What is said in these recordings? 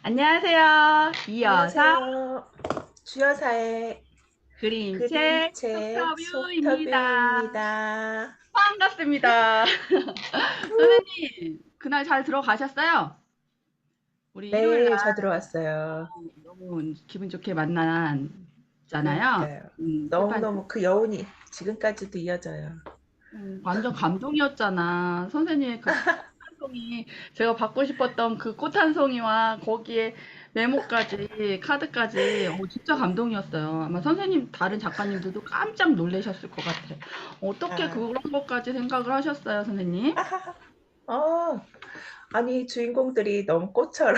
안녕하세요. 이여사 안녕하세요. 주여사의 그림책 그림책 속터뷰입니다. 속터뷰입니다. 반갑습니다. 선생님, 그날 잘 들어가셨어요? 우리 일요일 날 네, 저 들어왔어요. 너무 기분 좋게 만났잖아요. 그러니까요. 출판사. 너무너무 그 여운이 지금까지도 이어져요. 완전 감동이었잖아. 선생님의 그 꽃 한 송이, 제가 받고 싶었던 그 꽃 한 송이와 거기에 메모까지, 카드까지, 진짜 감동이었어요. 아마 선생님, 다른 작가님들도 깜짝 놀라셨을 것 같아. 어떻게 아, 그런 것까지 생각을 하셨어요, 선생님? 어, 아니, 주인공들이 너무 꽃처럼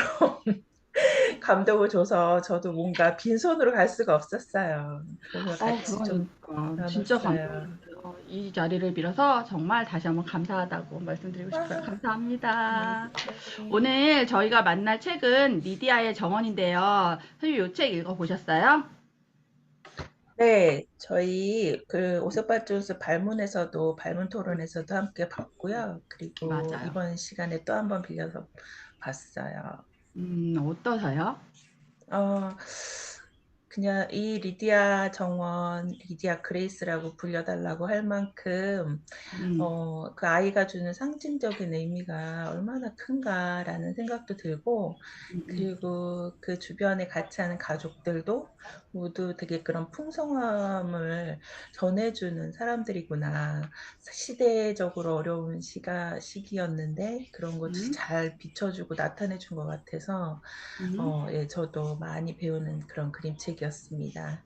감동을 줘서 저도 뭔가 빈손으로 갈 수가 없었어요. 그래서 같이 좀 그러니까. 진짜 나눴어요. 감동이었어요. 이 자리를 빌어서 정말 다시 한번 감사하다고 말씀드리고 싶어요. 네, 감사합니다. 네. 오늘 저희가 만날 책은 리디아의 정원인데요. 선생님, 이 책 읽어보셨어요? 네, 저희 그 오색발주스 발문에서도 발문 토론에서도 함께 봤고요. 그리고 맞아요. 이번 시간에 또 한 번 빌려서 봤어요. 어떠세요? 어, 그냥 이 리디아 정원, 리디아 그레이스라고 불려달라고 할 만큼 음, 그 아이가 주는 상징적인 의미가 얼마나 큰가라는 생각도 들고, 음, 그리고 그 주변에 같이 하는 가족들도 모두 되게 그런 풍성함을 전해주는 사람들이구나. 시대적으로 어려운 시기였는데 그런 것을 음, 잘 비춰주고 나타내준 것 같아서 음. 예, 저도 많이 배우는 그런 그림책이었습니다.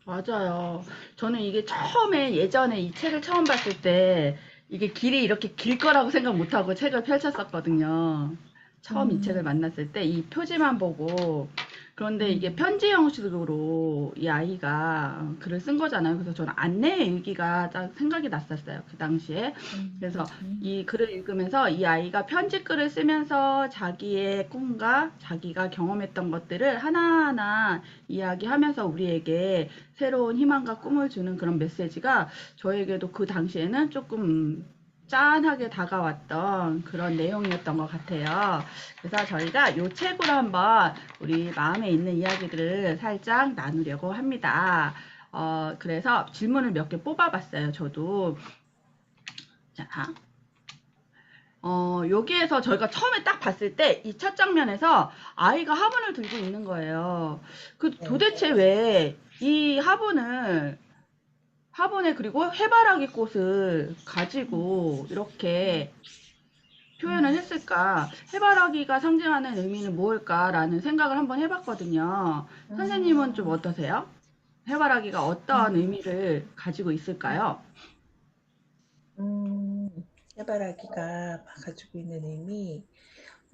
맞아요. 저는 이게 처음에 예전에 이 책을 처음 봤을 때 이게 길이 이렇게 길 거라고 생각 못하고 책을 펼쳤었거든요. 처음 이 책을 음, 만났을 때 이 표지만 보고 그런데 이게 음, 편지 형식으로 이 아이가 글을 쓴 거잖아요. 그래서 저는 안내 일기가 딱 생각이 났었어요. 그 당시에. 음, 그래서 이 글을 읽으면서 이 아이가 편지글을 쓰면서 자기의 꿈과 자기가 경험했던 것들을 하나하나 이야기하면서 우리에게 새로운 희망과 꿈을 주는 그런 메시지가 저에게도 그 당시에는 조금 짠하게 다가왔던 그런 내용이었던 것 같아요. 그래서 저희가 이 책으로 한번 우리 마음에 있는 이야기들을 살짝 나누려고 합니다. 그래서 질문을 몇 개 뽑아봤어요, 저도. 자, 여기에서 저희가 처음에 딱 봤을 때 이 첫 장면에서 아이가 화분을 들고 있는 거예요. 그 네. 도대체 왜 이 화분에 그리고 해바라기 꽃을 가지고 이렇게 표현을 음, 했을까? 해바라기가 상징하는 의미는 무엇일까라는 생각을 한번 해봤거든요. 선생님은 좀 음, 어떠세요? 해바라기가 어떠한 음, 의미를 가지고 있을까요? 음, 해바라기가 가지고 있는 의미,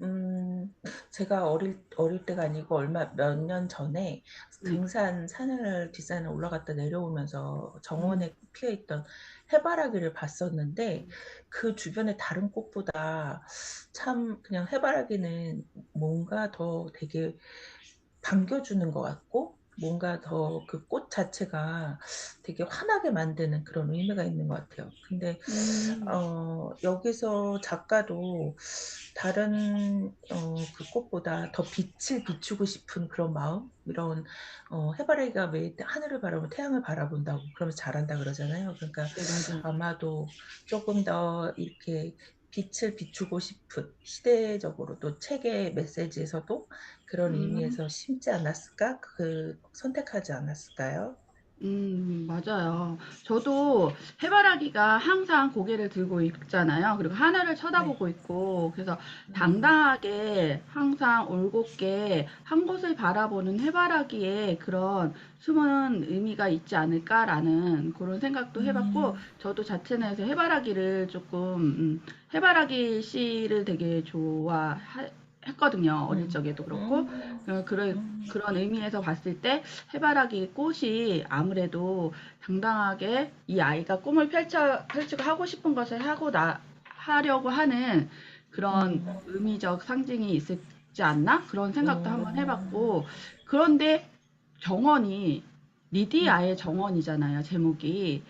음, 제가 어릴 때가 아니고 몇 년 전에 네. 산을, 뒷산을 올라갔다 내려오면서 음, 정원에 피어있던 해바라기를 봤었는데, 그 주변에 다른 꽃보다 참 그냥 해바라기는 뭔가 더 되게 반겨주는 것 같고, 뭔가 더 그 꽃 자체가 되게 환하게 만드는 그런 의미가 있는 것 같아요. 근데 음, 여기서 작가도 다른 그 꽃보다 더 빛을 비추고 싶은 그런 마음, 이런 해바라기가 왜 하늘을 바라보면 태양을 바라본다고 그러면서 잘한다 그러잖아요. 그러니까 네, 맞아요. 아마도 조금 더 이렇게 빛을 비추고 싶은, 시대적으로 또 책의 메시지에서도 그런 음. 의미에서 심지 않았을까? 그 선택하지 않았을까요? 맞아요. 저도 해바라기가 항상 고개를 들고 있잖아요. 그리고 하늘을 네. 쳐다보고 있고, 그래서 음, 당당하게 항상 올곧게 한 곳을 바라보는 해바라기에 그런 숨은 의미가 있지 않을까라는 그런 생각도 해봤고, 음, 저도 자체 내에서 해바라기를 조금, 해바라기 씨를 되게 좋아했거든요. 어릴 음, 적에도 그렇고, 음, 음, 그런 의미에서 봤을 때 해바라기 꽃이 아무래도 당당하게 이 아이가 꿈을 펼치고 하고 싶은 것을 하려고 하는 그런 음, 의미적 상징이 있지 않나? 그런 생각도 한번 음, 해봤고, 그런데 정원이 음, 리디아의 정원이잖아요, 제목이.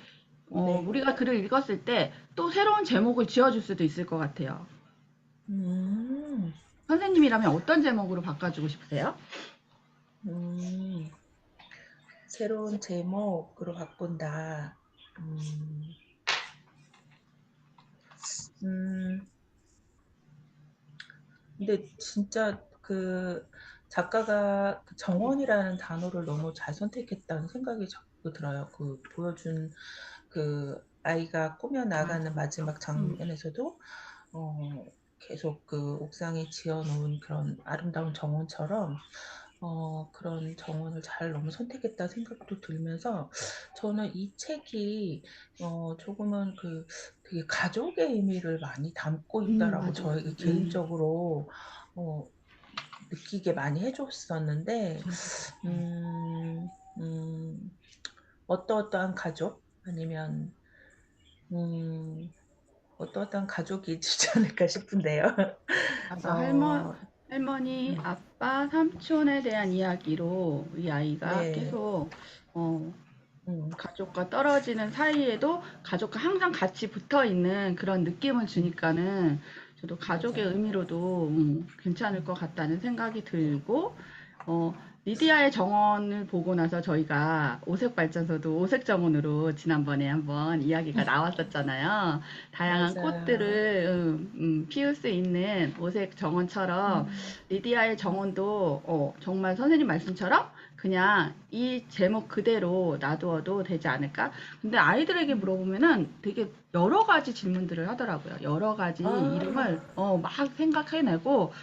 네. 우리가 글을 읽었을 때 또 새로운 제목을 지어줄 수도 있을 것 같아요. 음, 선생님이라면 어떤 제목으로 바꿔주고 싶으세요? 음, 새로운 제목으로 바꾼다. 음, 음, 근데 진짜 그 작가가 그 정원이라는 단어를 너무 잘 선택했다는 생각이 자꾸 들어요. 그 보여준 그 아이가 꾸며 나가는 맞아. 마지막 음. 장면에서도 계속 그 옥상에 지어놓은 그런 아름다운 정원처럼 그런 정원을 잘 너무 선택했다 생각도 들면서 저는 이 책이 조금은 그 되게 가족의 의미를 많이 담고 있다라고 맞아요. 저에게 네. 개인적으로 어, 느끼게 많이 해줬었는데 저도. 음, 음, 어떠어떠한 가족 아니면 음, 어떠어떠한 가족이 있지 않을까 싶은데요. 맞아. 어, 할머니, 음, 아빠, 삼촌에 대한 이야기로 이 아이가 네, 계속 어, 음, 가족과 떨어지는 사이에도 가족과 항상 같이 붙어 있는 그런 느낌을 음, 주니까는 저도 가족의 맞아요. 의미로도 괜찮을 음, 것 같다는 생각이 들고, 어, 리디아의 정원을 보고 나서 저희가 오색 발전소도 오색 정원으로 지난번에 한번 이야기가 나왔었잖아요. 다양한 맞아요. 꽃들을 피울 수 있는 오색 정원처럼 음, 리디아의 음, 정원도 정말 선생님 말씀처럼 그냥 이 제목 그대로 놔두어도 되지 않을까? 근데 아이들에게 음. 물어보면은 되게 여러 가지 질문들을 하더라고요. 여러 가지 이름을 아, 막 생각해내고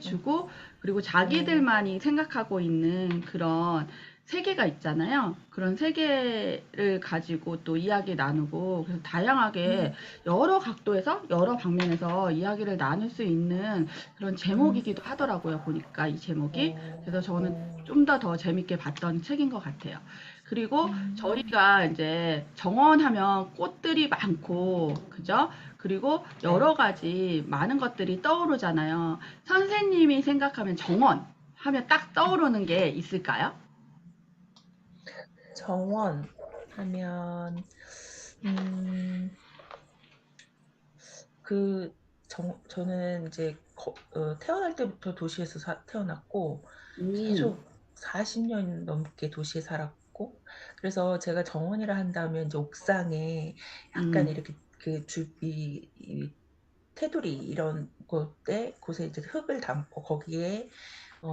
음, 이야기해주고, 그리고 네. 자기들만이 생각하고 있는 그런 세계가 있잖아요. 그런 세계를 가지고 또 이야기 나누고, 그래서 다양하게 음, 여러 각도에서 여러 방면에서 이야기를 나눌 수 있는 그런 음, 제목이기도 하더라고요. 보니까 이 제목이. 그래서 저는 어, 좀 더 재밌게 봤던 책인 것 같아요. 그리고 음, 저희가 이제 정원하면 꽃들이 많고, 그죠? 그리고 네. 여러 가지 많은 것들이 떠오르잖아요. 선생님이 생각하면 정원 하면 딱 떠오르는 게 있을까요? 정원 하면, 음, 그, 저는 이제 태어날 때부터 도시에서 태어났고, 오, 계속 40년 넘게 도시에 살았고, 그래서 제가 정원이라 한다면 이제 옥상에 약간 음, 이렇게 그 이 테두리 이런 곳에 이제 흙을 담고 거기에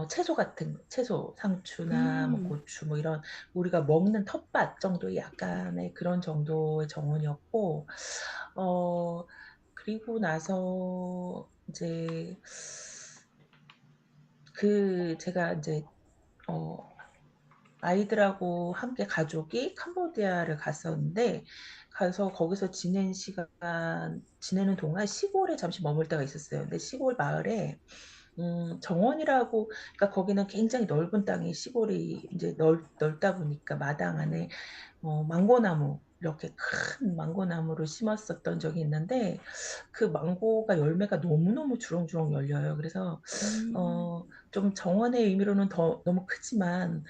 채소 같은 채소, 상추나 뭐 음, 고추 뭐 이런 우리가 먹는 텃밭 정도의 약간의 그런 정도의 정원이었고 어 그리고 나서 이제 제가 이제 어 아이들하고 함께 가족이 캄보디아를 갔었는데 가서 거기서 지내는 동안 시골에 잠시 머물 때가 있었어요. 근데 시골 마을에 정원이라고 그러니까 거기는 굉장히 넓은 땅이 시골이 이제 넓다 보니까 마당 안에 망고나무 이렇게 큰 망고나무를 심었었던 적이 있는데 그 망고가 열매가 너무너무 주렁주렁 열려요. 그래서 음, 좀 정원의 의미로는 더 너무 크지만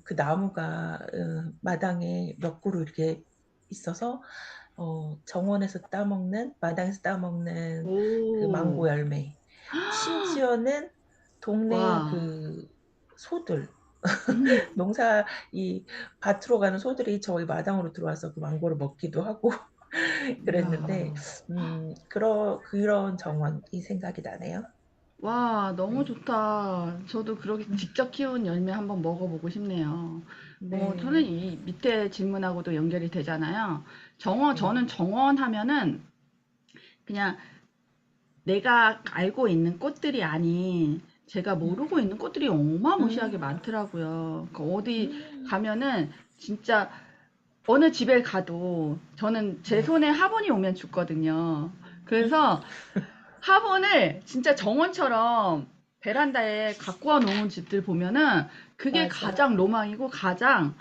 그 나무가 마당에 몇 그루 이렇게 있어서 정원에서 따먹는 마당에서 따먹는 그 오, 망고 열매 심지어는 동네 와, 그 소들 음, 농사 이 밭으로 가는 소들이 저희 마당으로 들어와서 그 망고를 먹기도 하고 그랬는데 이야. 그런 정원이 생각이 나네요. 와, 너무 네. 좋다. 저도 그렇게 음, 직접 키운 열매 한번 먹어보고 싶네요. 저는 네. 이 밑에 질문하고도 연결이 되잖아요. 네. 저는 정원 하면은 그냥 내가 알고 있는 꽃들이 아닌 제가 음, 모르고 있는 꽃들이 어마무시하게 음, 많더라고요. 어디 음, 가면은 진짜 어느 집에 가도 저는 제 네. 손에 화분이 오면 죽거든요. 음, 그래서 화분을 진짜 정원처럼 베란다에 갖고 와 놓은 집들 보면은 그게 가장 맞아요. 로망이고 가장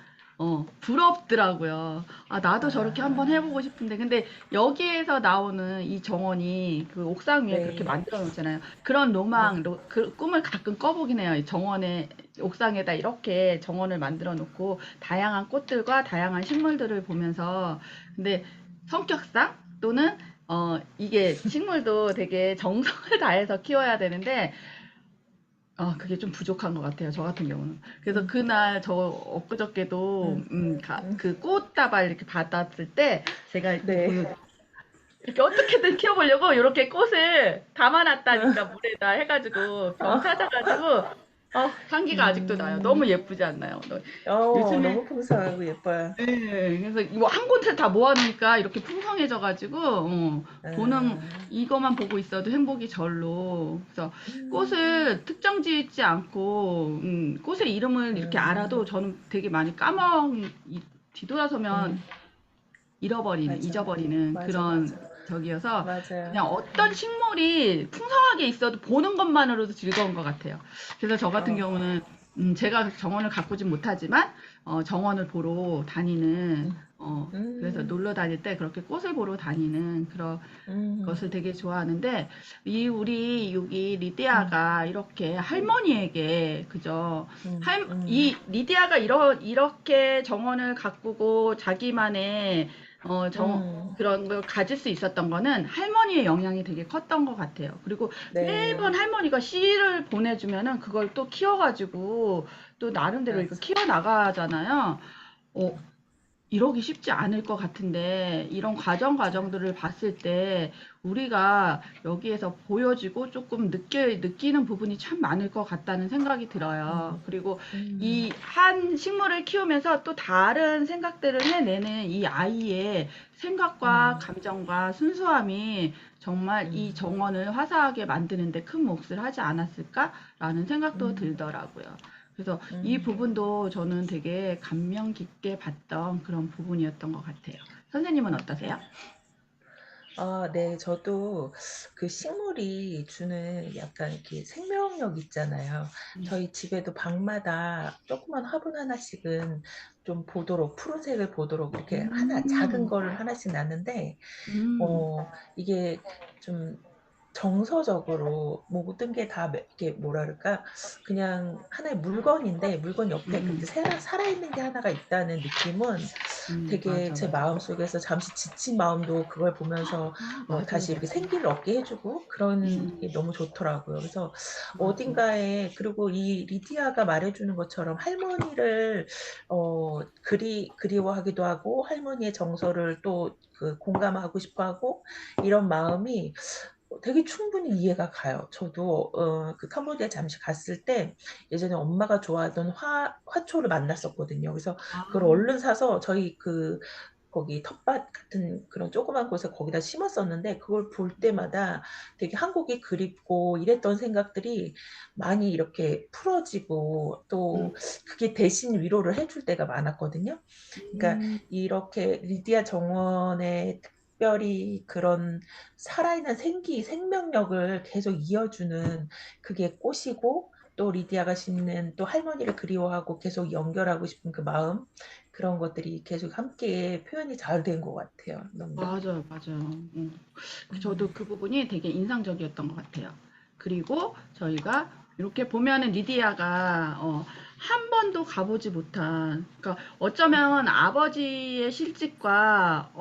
부럽더라고요. 아, 나도 저렇게 한번 해보고 아, 싶은데. 근데 여기에서 나오는 이 정원이 그 옥상 위에 그렇게 네. 만들어 놓잖아요. 그런 네. 그 꿈을 가끔 꿔보긴 해요. 이 정원에, 옥상에다 이렇게 정원을 만들어 놓고 다양한 꽃들과 다양한 식물들을 보면서. 근데 성격상 또는 이게 식물도 되게 정성을 다해서 키워야 되는데, 그게 좀 부족한 것 같아요. 저 같은 경우는. 그래서 음, 그날 저 엊그저께도 음, 음. 그 꽃다발 이렇게 받았을 때 제가 네. 이렇게 어떻게든 키워보려고 이렇게 꽃을 담아놨다니까 물에다 해가지고 병 찾아가지고 향기가 아직도 나요. 음, 너무 예쁘지 않나요? 요즘에 너무 풍성하고 예뻐요. 네, 그래서 이거 한 곳에 다 모아놓으니까 이렇게 풍성해져가지고 보는 아, 이거만 보고 있어도 행복이 절로. 그래서 음, 꽃을 특정 짓지 않고 꽃의 이름을 이렇게 알아도 음, 저는 되게 많이 뒤돌아서면 음, 맞아, 잊어버리는 맞아, 그런 맞아, 적이어서 맞아요. 그냥 어떤 식물이 풍성하게 있어도 보는 것만으로도 즐거운 것 같아요. 그래서 저 같은 어, 경우는 제가 정원을 가꾸진 못하지만 정원을 보러 다니는 음, 그래서 음, 놀러 다닐 때 그렇게 꽃을 보러 다니는 그런 음, 것을 되게 좋아하는데 우리 여기 음, 리디아가 이렇게 할머니에게 그죠? 음, 이 리디아가 이렇게 정원을 가꾸고 자기만의 어, 정, 음, 그런 걸 가질 수 있었던 거는 할머니의 영향이 되게 컸던 것 같아요. 그리고 매번 네, 할머니가 씨를 보내주면은 그걸 또 키워가지고 또 나름대로 이거 맞아. 키워나가잖아요. 어, 이러기 쉽지 않을 것 같은데 이런 과정들을 봤을 때 우리가 여기에서 보여지고 조금 느끼는 부분이 참 많을 것 같다는 생각이 들어요. 음, 그리고 음, 이 한 식물을 키우면서 또 다른 생각들을 해내는 이 아이의 생각과 음, 감정과 순수함이 정말 이 음, 정원을 화사하게 만드는데 큰 몫을 하지 않았을까라는 생각도 음, 들더라고요. 그래서 이 음. 부분도 저는 되게 감명 깊게 봤던 그런 부분이었던 것 같아요. 선생님은 어떠세요? 네. 저도 그 식물이 주는 약간 이렇게 생명력 있잖아요. 저희 집에도 방마다 조그만 화분 하나씩은 좀 보도록 푸른색을 보도록 이렇게 하나 작은 음, 거를 하나씩 놨는데 음, 이게 좀 정서적으로 모든 게 다 이렇게 뭐라 그럴까? 그냥 하나의 물건인데 물건 옆에 음, 그렇게 살아있는 게 하나가 있다는 느낌은 되게 맞아, 제 맞아. 마음속에서 잠시 지친 마음도 그걸 보면서 맞아요, 다시 이렇게 맞아요. 생기를 얻게 해주고 그런 음, 게 너무 좋더라고요. 그래서 맞아. 어딘가에 그리고 이 리디아가 말해주는 것처럼 할머니를 그리워하기도 하고 할머니의 정서를 또 그 공감하고 싶어하고 이런 마음이 되게 충분히 이해가 가요. 저도 그 캄보디아 잠시 갔을 때 예전에 엄마가 좋아하던 화초를 만났었거든요. 그래서 아, 그걸 얼른 사서 저희 거기 텃밭 같은 그런 조그만 곳에 거기다 심었었는데 그걸 볼 때마다 되게 한국이 그립고 이랬던 생각들이 많이 이렇게 풀어지고 음, 또 그게 대신 위로를 해줄 때가 많았거든요. 그러니까 음, 이렇게 리디아 정원의 특별히 그런 살아있는 생명력을 계속 이어주는 그게 꽃이고 또 리디아가 심는 또 할머니를 그리워하고 계속 연결하고 싶은 그 마음 그런 것들이 계속 함께 표현이 잘 된 것 같아요. 너무. 맞아요, 맞아요. 저도 음, 그 부분이 되게 인상적이었던 것 같아요. 그리고 저희가 이렇게 보면은 리디아가 한 번도 가보지 못한, 그러니까 어쩌면 아버지의 실직과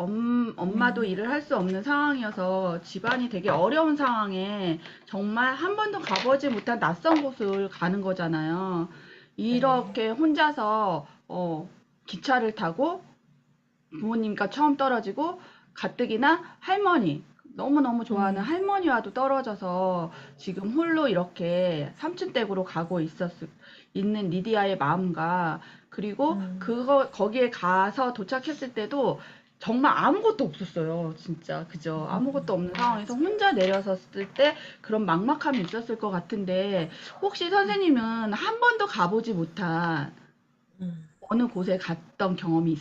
엄마도 음, 일을 할 수 없는 상황이어서 집안이 되게 어려운 상황에 정말 한 번도 가보지 못한 낯선 곳을 가는 거잖아요. 네. 이렇게 혼자서 기차를 타고 부모님과 처음 떨어지고 가뜩이나 할머니 너무너무 좋아하는 음, 할머니와도 떨어져서 지금 홀로 이렇게 삼촌댁으로 가고 있는 리디아의 마음과 그리고 음, 거기에 가서 도착했을 때도 정말 아무것도 없었어요. 진짜. 그죠? 아무것도 없는 상황에서 맞아. 혼자 내려섰을 때 그런 막막함이 있었을 것 같은데 혹시 선생님은 한 번도 가보지 못한 음, 어느 곳에 갔던 경험이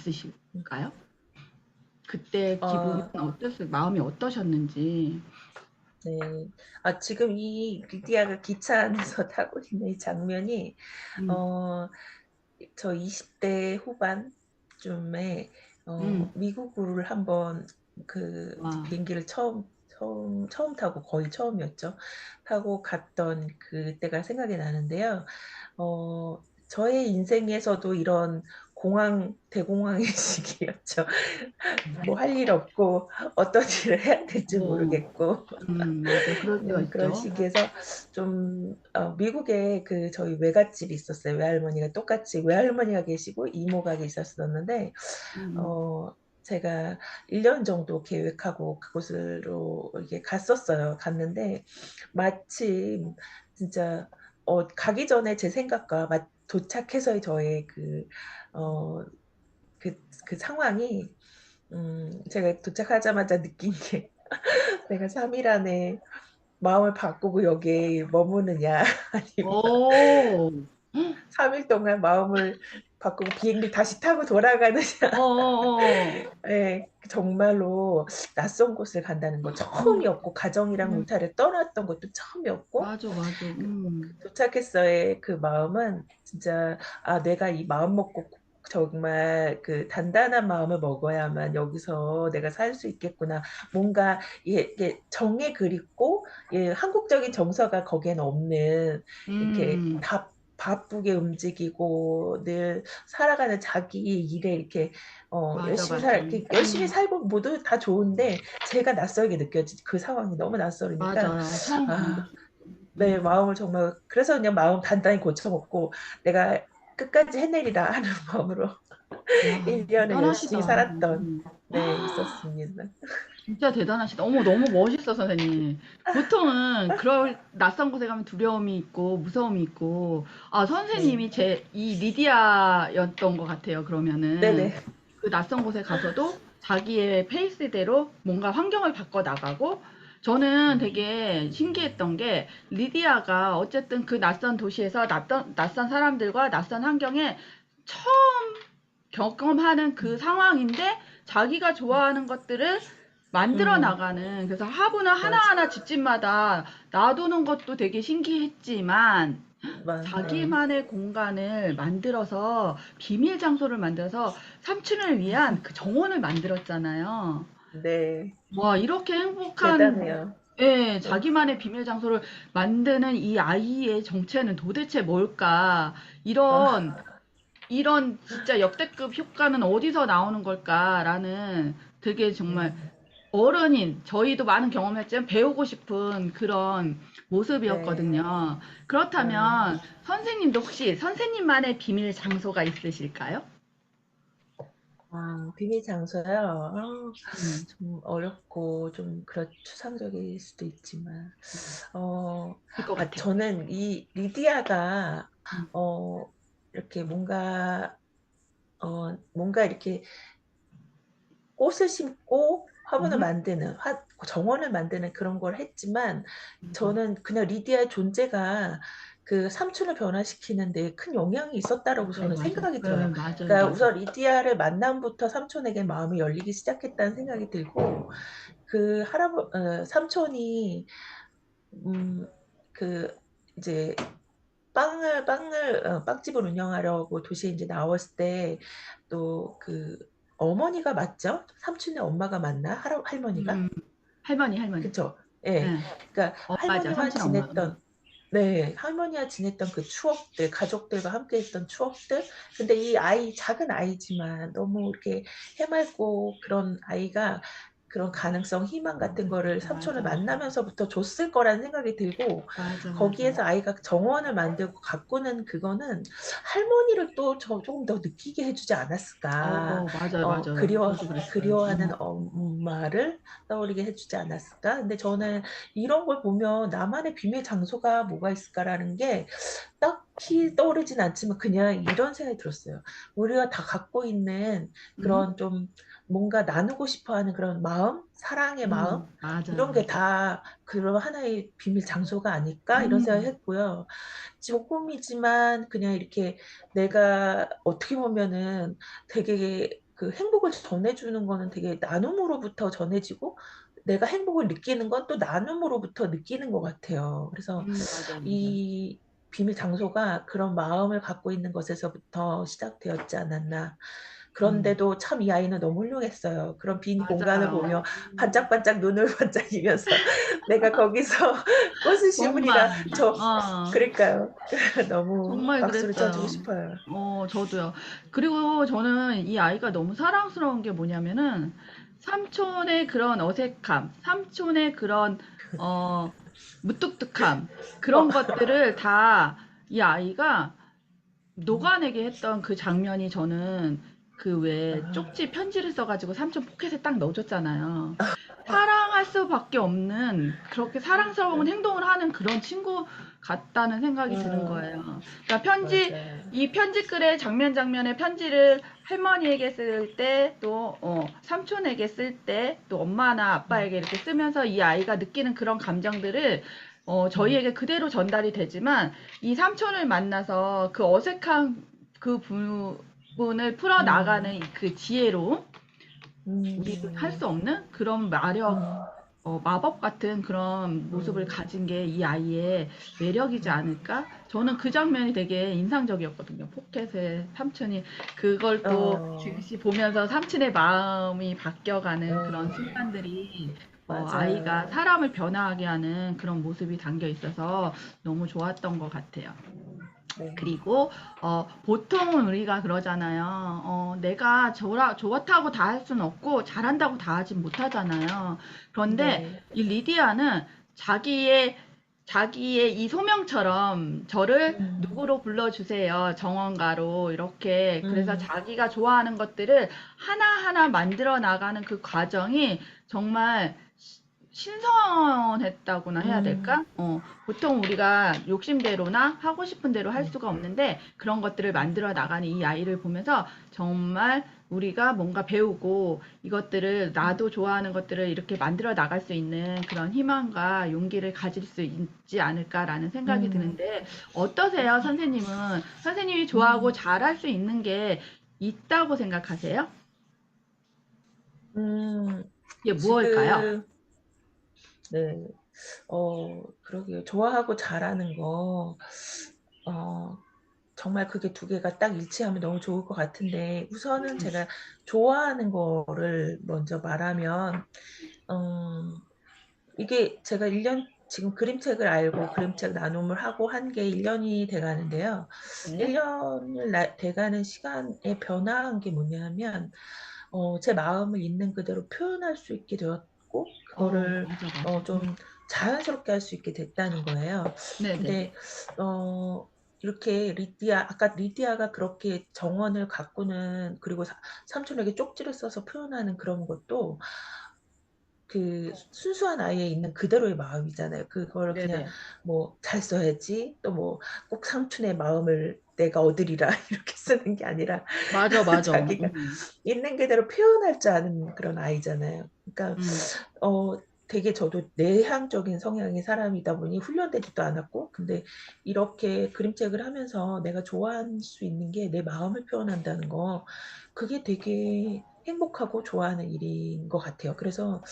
음. 있으실까요? 그때 기분은 어, 마음이 어떠셨는지. 네. 지금 이 리디아가 기차 안에서 타고 있는 이 장면이 음, 어, 저 20대 후반쯤에 음, 미국을 한번 이제 와, 비행기를 처음 타고 거의 처음이었죠. 타고 갔던 그때가 생각이 나는데요. 저의 인생에서도 이런 대공황의 시기였죠. 뭐 할 일 없고 어떤 일을 해야 될지 어. 모르겠고 맞아. 그럴 때가 그런 있죠. 시기에서 좀 미국에 저희 외갓집이 있었어요. 외할머니가 똑같이 외할머니가 계시고 이모가 계셨었는데 음음. 어 제가 1년 정도 계획하고 그곳으로 이렇게 갔었어요. 갔는데 마침 진짜 가기 전에 제 생각과 도착해서의 저의 어 그 상황이 제가 도착하자마자 느낀 게 '내가 3일 안에 마음을 바꾸고 여기에 머무느냐 아니면 어. 3일 동안 마음을 바꾸고 비행기 다시 타고 돌아가느냐.' 어어어. 예. 정말로 낯선 곳을 간다는 거 음. 처음이었고 가정이랑 음. 울타리를 떠났던 것도 처음이었고 맞아, 맞아. 도착했어의 그 마음은 진짜 '아 내가 이 마음 먹고 정말 단단한 마음을 먹어야만 여기서 내가 살 수 있겠구나.' 뭔가 이게 정이 그립고 한국적인 정서가 거기에는 없는 이렇게 음. 바쁘게 움직이고 늘 살아가는 자기 일에 이렇게 맞아, 열심히 맞아. 이렇게 열심히 살고 모두 다 좋은데 제가 낯설게 느껴지 그 상황이 너무 낯설으니까 맞아. 처음 가는 아 곳이. 네. 마음을 정말 그래서 그냥 마음 단단히 고쳐 먹고 '내가 끝까지 해내리라.' 하는 마음으로 와, 1 년을 열심히 대단하시다. 살았던 네 있었습니다. 진짜 대단하시다. 어머, 너무 멋있어, 선생님. 보통은 그럴 낯선 곳에 가면 두려움이 있고 무서움이 있고, 아, 네. 선생님이 이 리디아였던 것 같아요, 그러면은. 네네. 그 낯선 곳에 가서도 자기의 페이스대로 뭔가 환경을 바꿔 나가고, 저는 음. 되게 신기했던 게, 리디아가 어쨌든 그 낯선 도시에서 낯선 사람들과 낯선 환경에 처음 경험하는 그 음. 상황인데, 자기가 좋아하는 것들을 만들어 음. 나가는, 그래서 화분을 맞아. 하나하나 집집마다 놔두는 것도 되게 신기했지만, 네. 자기만의 공간을 만들어서 비밀 장소를 만들어서 삼촌을 위한 그 정원을 만들었잖아요. 네. 와, 이렇게 행복한, 대단해요. 예, 어 자기만의 비밀 장소를 만드는 이 아이의 정체는 도대체 뭘까? 아 이런 진짜 역대급 효과는 어디서 나오는 걸까라는, 되게 정말 음. 어른인 저희도 많은 경험했지만 배우고 싶은 그런 네. 모습이었거든요. 음. 그렇다면 선생님도 혹시 선생님만의 비밀 장소가 있으실까요? 비밀 장소요? 음, 좀 어렵고 좀 추상적일 수도 있지만 음, 어 있을 것 같아. 저는 이 리디아가 음, 어 이렇게 뭔가 이렇게 꽃을 심고 화분을 음, 만드는 정원을 만드는 그런 걸 했지만 음. 저는 그냥 리디아의 존재가 그 삼촌을 변화시키는 데 큰 영향이 있었다라고 맞아요, 저는 맞아요. 생각이 네, 들어요. 맞아요, 그러니까 맞아요. 우선 리디아를 만남부터 삼촌에게 마음이 열리기 시작했다는 생각이 들고 삼촌이 음 그 이제 빵집을 운영하려고 도시에 인제 나왔을 때 또 어머니가 맞죠? 삼촌의 엄마가 맞나? 할머니가? 음, 할머니, 할머니. 그쵸. 예. 네. 그러니까 맞아, 할머니와 삼촌 엄마. 지냈던 네. 할머니와 지냈던 그 추억들, 가족들과 함께 했던 추억들. 근데 이 작은 아이지만 너무 이렇게 해맑고 그런 아이가 그런 가능성, 희망 같은 거를 삼촌을 맞아, 만나면서부터 줬을 거라는 생각이 들고 맞아, 맞아. 거기에서 아이가 정원을 만들고 가꾸는 그거는 할머니를 또 조금 더 느끼게 해 주지 않았을까. 맞아요, 맞아요. 저도 그랬어요. 그리워하는 엄마를 떠올리게 해 주지 않았을까. 근데 저는 이런 걸 보면 '나만의 비밀 장소가 뭐가 있을까.'라는 게 딱히 떠오르진 않지만 그냥 이런 생각이 들었어요. 우리가 다 갖고 있는 음, 그런 좀 뭔가 나누고 싶어 하는 그런 마음? 사랑의 마음? 맞아요, 이런 게 맞아요. 다 그런 하나의 비밀 장소가 아닐까 이런 생각을 음, 했고요. 조금이지만 그냥 이렇게 내가 어떻게 보면은 되게 행복을 전해 주는 거는 되게 나눔으로부터 전해지고 내가 행복을 느끼는 건 또 나눔으로부터 느끼는 것 같아요. 그래서 맞아요, 맞아요. 이 비밀 장소가 그런 마음을 갖고 있는 것에서부터 시작되었지 않았나. 음. 그런데도 참 이 아이는 너무 훌륭했어요. 그런 빈 공간을 맞아요. 보며 반짝반짝 눈을 반짝이면서 내가 거기서 꽃을 정말. 심으리라. 저 어. 그러니까요. 너무 정말 박수를 쳐 주고 그랬어요. 싶어요. 저도요. 그리고 저는 이 아이가 너무 사랑스러운 게 뭐냐면은 삼촌의 그런 어색함, 삼촌의 그런 어 무뚝뚝함 어. 그런 것들을 다 이 아이가 녹아내게 했던 그 장면이 저는 그 왜 아. 쪽지 편지를 써가지고 삼촌 포켓에 딱 넣어줬잖아요. 사랑할 수밖에 없는 그렇게 사랑스러운 행동을 하는 그런 친구 같다는 생각이 드는 거예요. 그러니까 맞아요. 이 편지글의 장면 장면의 편지를 할머니에게 쓸 때, 또 삼촌에게 쓸 때, 또 엄마나 음. 아빠에게 이렇게 쓰면서 이 아이가 느끼는 그런 감정들을 음. 저희에게 그대로 전달이 되지만 이 삼촌을 만나서 그 어색한 그 부분을 음. 풀어나가는 그 지혜로움, 우리는 할 음. 수 없는 그런 마력, 음. 마법 같은 그런 모습을 음. 가진 게 이 아이의 매력이지 않을까? 저는 그 장면이 되게 인상적이었거든요. 포켓의 삼촌이 그걸 또 어. 즉시 보면서 삼촌의 마음이 바뀌어가는 그런 음. 순간들이 아이가 맞아요. 사람을 변화하게 하는 그런 모습이 담겨 있어서 너무 좋았던 것 같아요. 네. 그리고 보통은 우리가 그러잖아요. 내가 좋다고 다 할 수는 없고 잘한다고 다 하진 못하잖아요. 그런데 네. 이 리디아는 자기의 이 소명처럼 저를 음. 누구로 불러주세요. 정원가로 이렇게 그래서 음. 자기가 좋아하는 것들을 하나하나 만들어 나가는 그 과정이 정말 신선했다고나 해야 음. 될까? 보통 우리가 욕심대로나 하고 싶은 대로 할 수가 없는데 그런 것들을 만들어 나가는 이 아이를 보면서 정말 우리가 뭔가 배우고 이것들을 나도 좋아하는 것들을 이렇게 만들어 나갈 수 있는 그런 희망과 용기를 가질 수 있지 않을까라는 생각이 음. 드는데 어떠세요, 선생님은? 선생님이 좋아하고 음. 잘할 수 있는 게 있다고 생각하세요? 음. 이게 무엇일까요? 지금 네. 그러게요. 좋아하고 잘하는 거 어 정말 그게 두 개가 딱 일치하면 너무 좋을 것 같은데 우선은 제가 좋아하는 거를 먼저 말하면 음 이게 제가 1년 지금 그림책을 알고 그림책 나눔을 하고 한 게 1 년이 돼 가는데요. 1 네. 년을 돼 가는 시간에 변화한 게 뭐냐면 제 마음을 있는 그대로 표현할 수 있게 되었고 그거를 맞아, 맞아. 좀 자연스럽게 할 수 있게 됐다는 거예요. 네네네. 근데 이렇게 아까 리디아가 그렇게 정원을 가꾸는 그리고 삼촌에게 쪽지를 써서 표현하는 그런 것도 그 순수한 아이에 있는 그대로의 마음이잖아요. 그거를 그냥 네네. 뭐 '잘 써야지.' 또 뭐 '꼭 삼촌의 마음을 내가 얻으리라.' 이렇게 쓰는 게 아니라 맞아, 맞아. 자기가 있는 그대로 표현할 줄 아는 그런 아이잖아요. 그러니까 음. 어 되게 저도 내향적인 성향의 사람이다 보니 훈련되지도 않았고 근데 이렇게 그림책을 하면서 내가 좋아할 수 있는 게 내 마음을 표현한다는 거 그게 되게 행복하고 좋아하는 일인 것 같아요. 그래서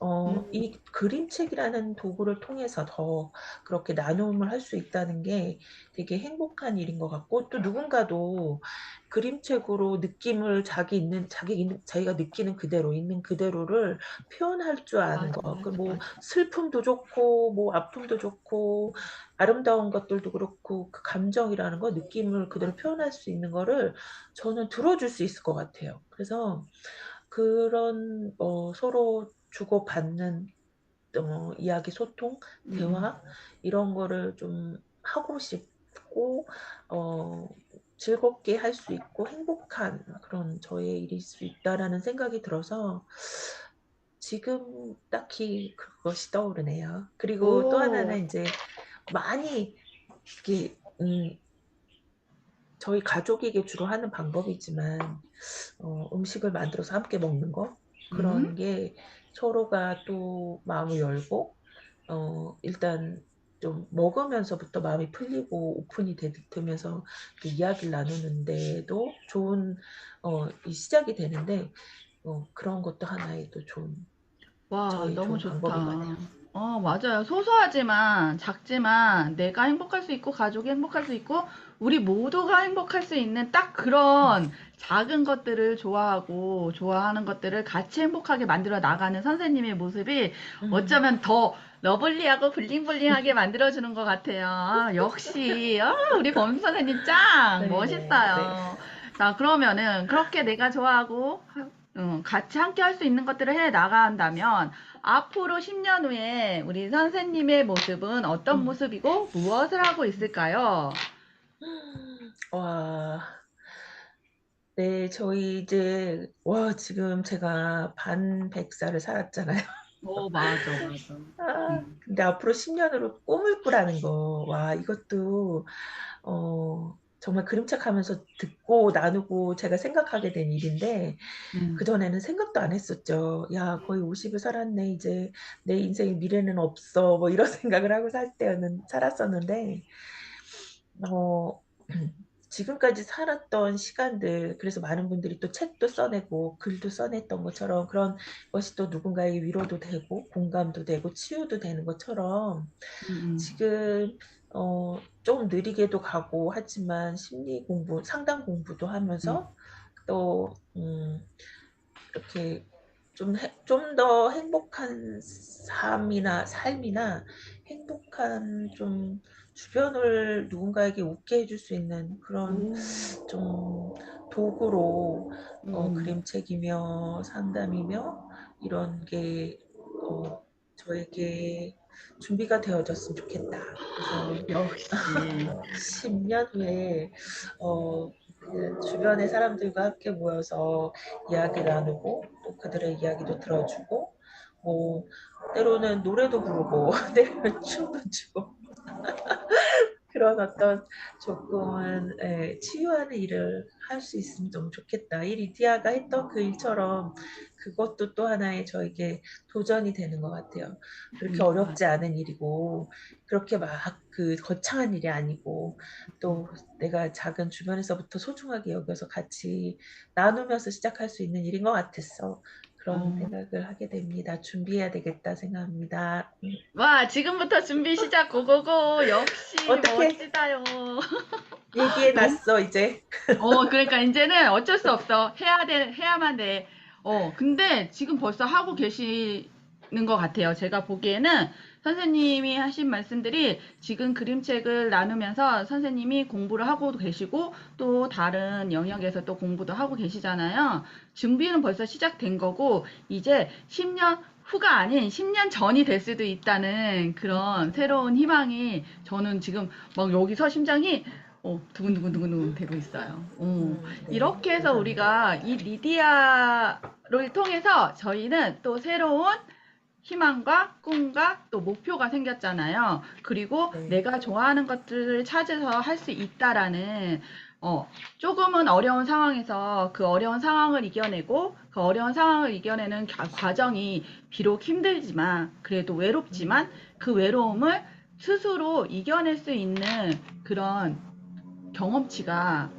음. 이 그림책이라는 도구를 통해서 더 그렇게 나눔을 할 수 있다는 게 되게 행복한 일인 것 같고 또 누군가도 그림책으로 느낌을 자기가 느끼는 그대로 있는 그대로를 표현할 줄 아는 맞아, 거. 그 맞아, 뭐 맞아. 슬픔도 좋고 뭐 아픔도 좋고 아름다운 것들도 그렇고 그 감정이라는 거 느낌을 그대로 표현할 수 있는 거를 저는 들어줄 수 있을 것 같아요. 그래서 그런 서로 주고받는 이야기 소통, 음. 대화 이런 거를 좀 하고 싶고 어 즐겁게 할 수 있고 행복한 그런 저의 일일 수 있다라는 생각이 들어서 지금 딱히 그것이 떠오르네요. 그리고 또 오. 하나는 인제 많이 이렇게 저희 가족에게 주로 하는 방법이지만 음식을 만들어서 함께 먹는 거 그런 음. 게 서로가 또 마음을 열고 일단 좀 먹으면서부터 마음이 풀리고 오픈이 되면서 그 이야기를 나누는 데도 좋은 이 시작이 되는데 그런 것도 하나의 또 좋은 와, 저의 너무 좋은 방법인 것 좋다. 같아요. 맞아요. 소소하지만, 작지만, 내가 행복할 수 있고, 가족이 행복할 수 있고, 우리 모두가 행복할 수 있는 딱 음, 그런 작은 것들을 좋아하고, 좋아하는 것들을 같이 행복하게 만들어 나가는 선생님의 모습이 음, 어쩌면 더 러블리하고 블링블링하게 만들어주는 것 같아요. 역시, 우리 범수 선생님 짱! 네, 네. 멋있어요. 자, 그러면은, 그렇게 내가 좋아하고, 같이 함께 할 수 있는 것들을 해 나간다면, 앞으로 10년 후에 우리 선생님의 모습은 어떤 음. 모습이고 무엇을 하고 있을까요? 와, 네, 저희 이제, 지금 제가 반 100살을 살았잖아요. 맞아, 맞아. 근데 앞으로 10년으로 꿈을 꾸라는 거, 이것도, 정말 그림책 하면서 듣고 나누고 제가 생각하게 된 일인데, 음, 그전에는 생각도 안 했었죠. 야, 거의 50을 살았네. 이제 내 인생의 미래는 없어. 뭐 이런 생각을 하고 살았었는데, 어, 지금까지 살았던 시간들, 그래서 많은 분들이 또 책도 써내고 글도 써냈던 것처럼 그런 것이 또 누군가의 위로도 되고 공감도 되고 치유도 되는 것처럼 음, 지금 좀 느리게도 가고 하지만 심리 공부, 상담 공부도 음, 하면서 또 이렇게 좀 더 행복한 삶이나 행복한 좀 주변을 누군가에게 웃게 해줄 수 있는 그런 오, 좀 도구로 음, 그림책이며 상담이며 이런 게 저에게 준비가 되어졌으면 좋겠다. 그래서 역시. 10년 후에 그 주변의 사람들과 함께 모여서 이야기 나누고 또 그들의 이야기도 들어주고 뭐 때로는 노래도 부르고 때로는 춤도 추고 그런 어떤 조금은 치유하는 일을 할 수 있으면 너무 좋겠다. 이 리디아가 했던 그 일처럼 그것도 또 하나의 저에게 도전이 되는 것 같아요. 그렇게 맞아. 어렵지 않은 일이고 그렇게 막 그 거창한 일이 아니고 또 내가 작은 주변에서부터 소중하게 여겨서 같이 나누면서 시작할 수 있는 일인 것 같았어. 그런 어. 생각을 하게 됩니다. 준비해야 되겠다 생각합니다. 와, 지금부터 준비 시작 고고고. 역시 어떻게 멋지다요. 얘기해 너무 놨어, 이제. 그러니까 이제는 어쩔 수 없어. 해야만 돼. 근데 지금 벌써 하고 계시는 것 같아요. 제가 보기에는 선생님이 하신 말씀들이 지금 그림책을 나누면서 선생님이 공부를 하고 계시고 또 다른 영역에서 또 공부도 하고 계시잖아요. 준비는 벌써 시작된 거고 이제 10년 후가 아닌 10년 전이 될 수도 있다는 그런 새로운 희망이 저는 지금 막 여기서 심장이 두근두근두근 되고 있어요. 네, 이렇게 해서 감사합니다. 우리가 이 리디아를 통해서 저희는 또 새로운 희망과 꿈과 또 목표가 생겼잖아요. 그리고 네. 내가 좋아하는 것들을 찾아서 할 수 있다라는, 조금은 어려운 상황에서 그 어려운 상황을 이겨내고 그 어려운 상황을 이겨내는 과정이 비록 힘들지만, 그래도 음, 외롭지만 그 외로움을 스스로 이겨낼 수 있는 그런 경험치가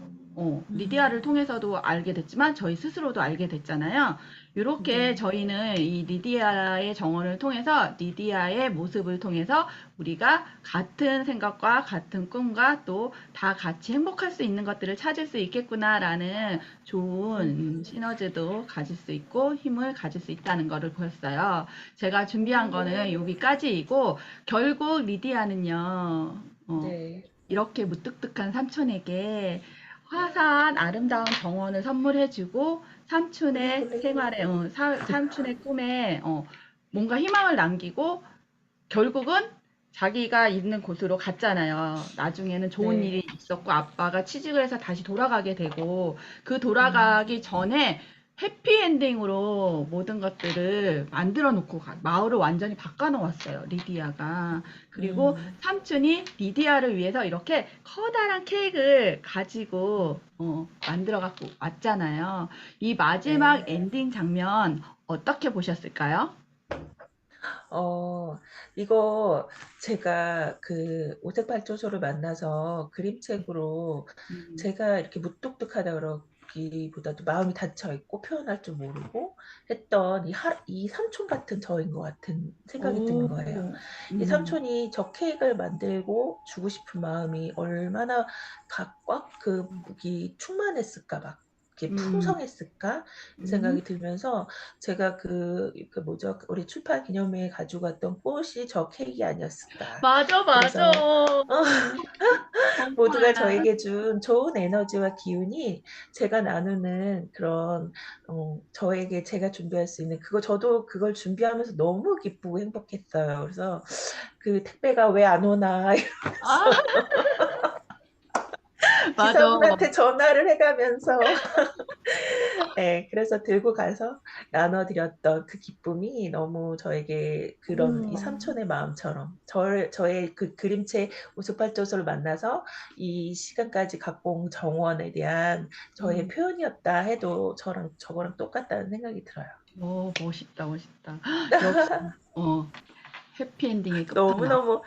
리디아를 음, 통해서도 알게 됐지만 저희 스스로도 알게 됐잖아요. 이렇게 네. 저희는 이 리디아의 정원을 통해서 리디아의 모습을 통해서 우리가 같은 생각과 같은 꿈과 또 다 같이 행복할 수 있는 것들을 찾을 수 있겠구나라는 좋은 음, 시너지도 가질 수 있고 힘을 가질 수 있다는 것을 보였어요. 제가 준비한 거는 네. 여기까지이고 결국 리디아는요. 네. 이렇게 무뚝뚝한 삼촌에게 화사한 아름다운 정원을 선물해주고 삼촌의 꿀리꿀리꿀. 생활에, 삼촌의 꿈에 뭔가 희망을 남기고 결국은 자기가 있는 곳으로 갔잖아요. 나중에는 좋은 네. 일이 있었고 아빠가 취직을 해서 다시 돌아가게 되고 그 돌아가기 음, 전에 해피엔딩으로 모든 것들을 만들어 놓고 마을을 완전히 바꿔 놓았어요. 리디아가. 그리고 음, 삼촌이 리디아를 위해서 이렇게 커다란 케이크를 가지고 만들어 갖고 왔잖아요. 이 마지막 네. 엔딩 장면 어떻게 보셨을까요? 어, 이거 제가 그 오색팔조소를 만나서 그림책으로 음, 제가 이렇게 무뚝뚝하다 보다도 마음이 닫혀 있고 표현할 줄 모르고 했던 이 삼촌 같은 저인 것 같은 생각이 드는 거예요. 오, 이 삼촌이 저 케이크를 만들고 주고 싶은 마음이 얼마나 충만했을까, 막 이렇게 음, 풍성했을까 이 음. 생각이 들면서 제가 그 뭐죠, 우리 출판 기념회에 가지고 갔던 꽃이 저 케이크 아니었을까. 맞아, 맞아. 그래서 모두가 정말. 저에게 준 좋은 에너지와 기운이 제가 나누는 그런 저에게 제가 준비할 수 있는 저도 그걸 준비하면서 너무 기쁘고 행복했어요. 그래서 그 택배가 왜 안 오나 아, 맞아. 기사분한테 전화를 해가면서 네, 그래서 들고 가서 나눠드렸던 그 기쁨이 너무 저에게 그런 이 음, 삼촌의 마음처럼 저의 그 그림체 우수팔도서를 만나서 이 시간까지 갖고 온 정원에 대한 저의 음. 표현이었다 해도 저거랑 똑같다는 생각이 들어요. 오, 멋있다, 멋있다. 역시, 어, 해피엔딩의 끝판왕. 너무너무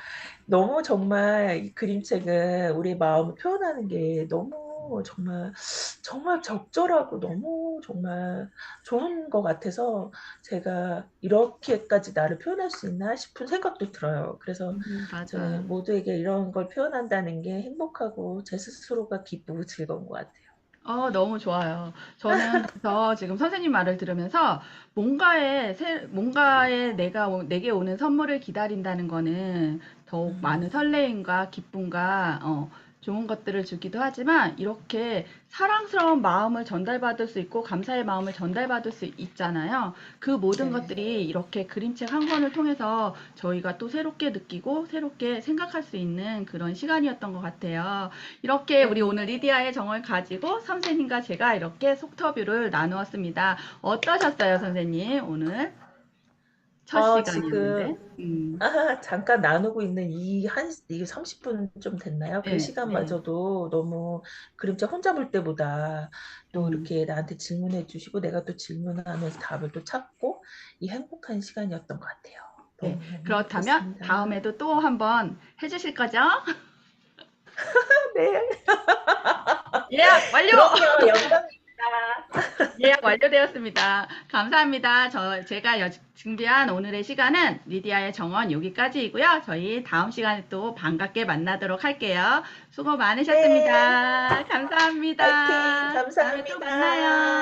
너무 정말 이 그림책은 우리 마음을 표현하는 게 너무 정말 정말 적절하고 너무 정말 좋은 것 같아서 제가 이렇게까지 나를 표현할 수 있나 싶은 생각도 들어요. 그래서 맞아. 저는 모두에게 이런 걸 표현한다는 게 행복하고 제 스스로가 기쁘고 즐거운 것 같아요. 너무 좋아요. 저는 그래서 지금 선생님 말을 들으면서 뭔가에 내게 오는 선물을 기다린다는 거는 더욱 음, 많은 설레임과 기쁨과, 좋은 것들을 주기도 하지만 이렇게 사랑스러운 마음을 전달받을 수 있고 감사의 마음을 전달받을 수 있잖아요. 그 모든 네. 것들이 이렇게 그림책 한 권을 통해서 저희가 또 새롭게 느끼고 새롭게 생각할 수 있는 그런 시간이었던 것 같아요. 이렇게 우리 네. 오늘 리디아의 정을 가지고 선생님과 제가 이렇게 속터뷰를 나누었습니다. 어떠셨어요, 선생님? 오늘 첫 지금 시간이었는데. 잠깐 나누고 있는 이게 30분 좀 됐나요? 그 네, 네. 시간마저도 너무 그림책 혼자 볼 때보다 또 음, 이렇게 나한테 질문해 주시고 내가 또 질문하면서 답을 또 찾고 이 행복한 시간이었던 것 같아요. 네. 너무너무 그렇다면 행복했습니다. 다음에도 또 한번 해주실 거죠? 네. 예약 완료! 그럼요. 영광입니다. 예약 완료되었습니다. 감사합니다. 제가 준비한 오늘의 시간은 리디아의 정원 여기까지이고요. 저희 다음 시간에 또 반갑게 만나도록 할게요. 수고 네. 많으셨습니다. 파이팅. 감사합니다. 다음에 또 감사합니다. 만나요.